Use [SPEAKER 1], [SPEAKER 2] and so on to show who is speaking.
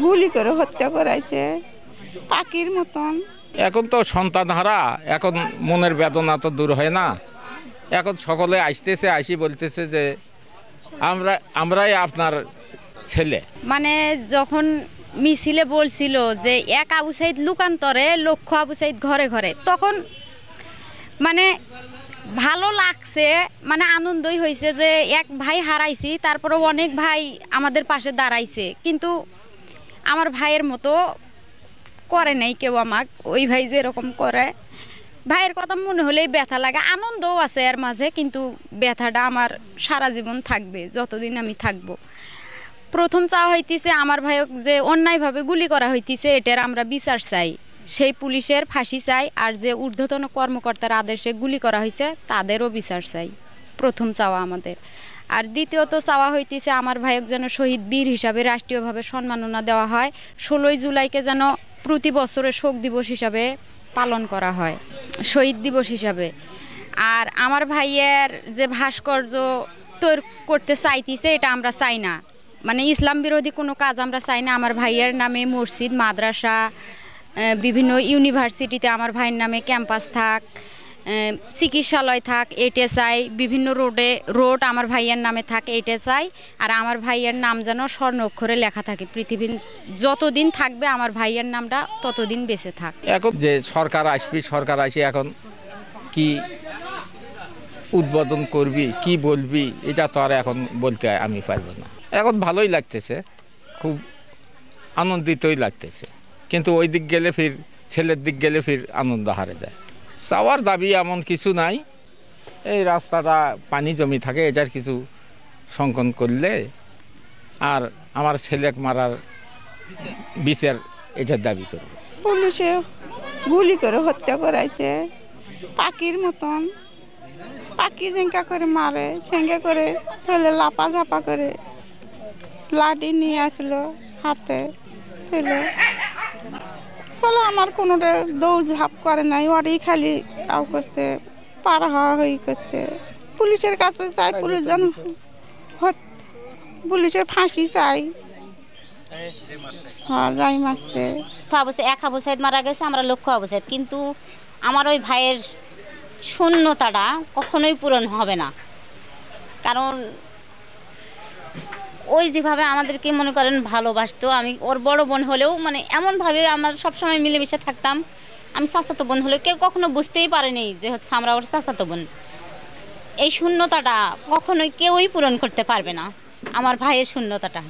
[SPEAKER 1] গুলি করে হত্যা করাইছে পাখির মতন।
[SPEAKER 2] এখন তো সন্তান হারা, এখন মনের বেদনা তো দূর হয় না। এখন সকলে আসতেছে, আসি বলতেছে যে আমরাই আপনার ছেলে।
[SPEAKER 3] মানে যখন মিছিলে বলছিল যে এক আবু সাইদ লুকান্তরে লক্ষ আবু সাইদ ঘরে ঘরে, তখন মানে ভালো লাগছে, মানে আনন্দই হয়েছে যে এক ভাই হারাইছি, তারপরে অনেক ভাই আমাদের পাশে দাঁড়াইছে। কিন্তু আমার ভাইয়ের মতো করে নাই কেউ আমাকে, ওই ভাই যেরকম করে। ভাইয়ের কথা মনে হলেই ব্যথা লাগে, আনন্দও আছে এর মাঝে, কিন্তু ব্যথাটা আমার সারা জীবন থাকবে যতদিন আমি থাকবো। প্রথম চাওয়া হইতেছে আমার ভাইক যে অন্যায়ভাবে গুলি করা হইতেছে, এটার আমরা বিচার চাই, সেই পুলিশের ফাঁসি চাই। আর যে ঊর্ধ্বতন কর্মকর্তার আদেশে গুলি করা হয়েছে তাদেরও বিচার চাই, প্রথম চাওয়া আমাদের। আর দ্বিতীয়ত চাওয়া হইতেছে আমার ভাইক যেন শহীদ বীর হিসাবে রাষ্ট্রীয়ভাবে সম্মাননা দেওয়া হয়। 16 জুলাইকে যেন প্রতি বছরের শোক দিবস হিসাবে পালন করা হয়, শহীদ দিবস হিসাবে। আর আমার ভাইয়ের যে ভাস্কর্য তৈরি করতে চাইতেছে, এটা আমরা চাই না। মানে ইসলাম বিরোধী কোনো কাজ আমরা চাই না। আমার ভাইয়ের নামে মসজিদ, মাদ্রাসা, বিভিন্ন ইউনিভার্সিটিতে আমার ভাইয়ের নামে ক্যাম্পাস থাক, চিকিৎসালয় থাক, এটা চাই। বিভিন্ন রোড আমার ভাইয়ের নামে থাক, এটা চাই। আর আমার ভাইয়ের নাম যেন স্বর্ণ অক্ষরে লেখা থাকে, পৃথিবীর যতদিন থাকবে আমার ভাইয়ের নামটা ততদিন বেঁচে থাক।
[SPEAKER 2] এখন যে সরকার আসবি, সরকার আসি এখন কি উদ্বোধন করবি, কি বলবি, এটা তো আর এখন বলতে আমি পারবো না। এখন ভালোই লাগতেছে, খুব আনন্দিতই লাগতেছে। কিন্তু ওই দিক গেলে ফির, ছেলের দিক গেলে ফির আনন্দ হারে যায়। চাওয়ার দাবি এমন কিছু নাই, এই রাস্তাটা পানি জমি থাকে, এটার কিছু সংকন করলে আর আমার ছেলে মারার বিচার এটার দাবি করবে।
[SPEAKER 1] পুলিশে গুলি করে হত্যা করাইছে পাখির মতন। পাখি জেঙ্কা করে মারে, সেঙ্গে করে ছেলে লাপা ঝাপা করে লাঠি নিয়ে আসলো হাতে। ছেলে চলো আমার কোনোটা দৌড় ঝাঁপ করে নাই, ওরই খালি তাও করছে, পার হওয়া হয়ে করছে। পুলিশের কাছে চাই, পুলিশ যেন পুলিশের ফাঁসি চাই। হ্যাঁ, যাই মারছে।
[SPEAKER 4] এক আবু সাইদ মারা গেছে, আমরা লক্ষ্য আবু সাইদ, কিন্তু আমার ওই ভাইয়ের শূন্যতাটা কখনোই পূরণ হবে না। কারণ ওই যেভাবে আমাদেরকে মনে করেন ভালোবাসতো, আমি ওর বড় বোন হলেও মানে এমনভাবে আমরা সবসময় মিলেমিশে থাকতাম। আমি চাচাতো বোন হলেও কেউ কখনো বুঝতেই পারেনি যে হচ্ছে আমরা ওর চাচাতো বোন। এই শূন্যতাটা কখনোই কেউই পূরণ করতে পারবে না, আমার ভাইয়ের শূন্যতাটা।